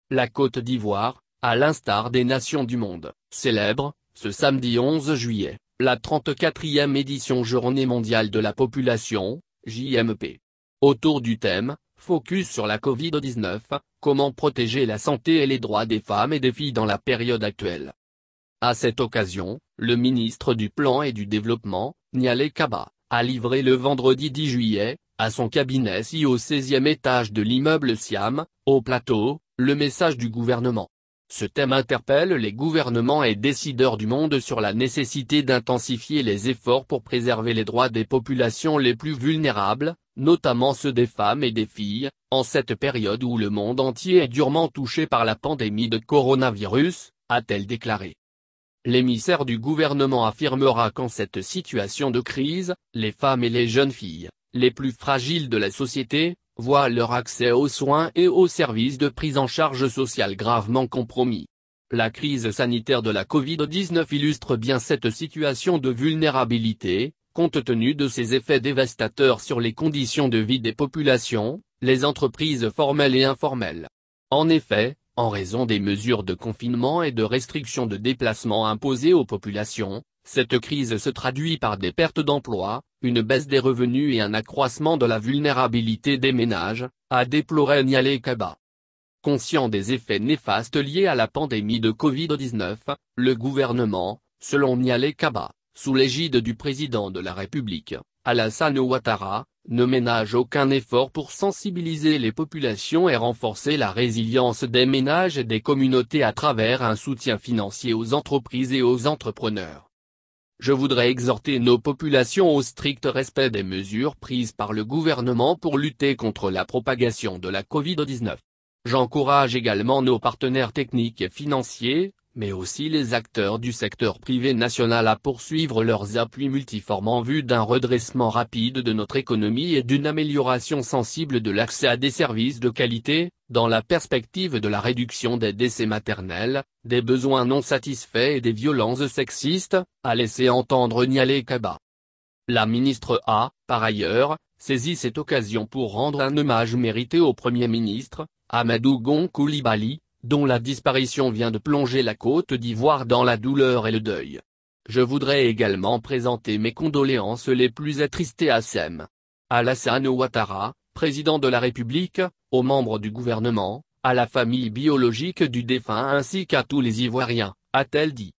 La Côte d'Ivoire, à l'instar des nations du monde, célèbre, ce samedi 11 juillet, la 34e édition Journée mondiale de la population, JMP. Autour du thème, focus sur la Covid-19, comment protéger la santé et les droits des femmes et des filles dans la période actuelle. À cette occasion, le ministre du Plan et du Développement, Nialé Kaba, a livré le vendredi 10 juillet, à son cabinet au 16e étage de l'immeuble Siam, au Plateau, le message du gouvernement. Ce thème interpelle les gouvernements et décideurs du monde sur la nécessité d'intensifier les efforts pour préserver les droits des populations les plus vulnérables, notamment ceux des femmes et des filles, en cette période où le monde entier est durement touché par la pandémie de coronavirus, a-t-elle déclaré. L'émissaire du gouvernement affirmera qu'en cette situation de crise, les femmes et les jeunes filles, les plus fragiles de la société, voient leur accès aux soins et aux services de prise en charge sociale gravement compromis. La crise sanitaire de la Covid-19 illustre bien cette situation de vulnérabilité, compte tenu de ses effets dévastateurs sur les conditions de vie des populations, les entreprises formelles et informelles. En effet, en raison des mesures de confinement et de restrictions de déplacement imposées aux populations, cette crise se traduit par des pertes d'emplois, une baisse des revenus et un accroissement de la vulnérabilité des ménages, a déploré Nialé Kaba. Conscient des effets néfastes liés à la pandémie de Covid-19, le gouvernement, selon Nialé Kaba, sous l'égide du président de la République, Alassane Ouattara, ne ménage aucun effort pour sensibiliser les populations et renforcer la résilience des ménages et des communautés à travers un soutien financier aux entreprises et aux entrepreneurs. Je voudrais exhorter nos populations au strict respect des mesures prises par le gouvernement pour lutter contre la propagation de la Covid-19. J'encourage également nos partenaires techniques et financiers, mais aussi les acteurs du secteur privé national à poursuivre leurs appuis multiformes en vue d'un redressement rapide de notre économie et d'une amélioration sensible de l'accès à des services de qualité, dans la perspective de la réduction des décès maternels, des besoins non satisfaits et des violences sexistes, a laissé entendre Nialé Kaba. La ministre a, par ailleurs, saisi cette occasion pour rendre un hommage mérité au Premier ministre, Amadou Gon Coulibaly, dont la disparition vient de plonger la Côte d'Ivoire dans la douleur et le deuil. Je voudrais également présenter mes condoléances les plus attristées à Alassane Ouattara, président de la République, aux membres du gouvernement, à la famille biologique du défunt ainsi qu'à tous les Ivoiriens, a-t-elle dit.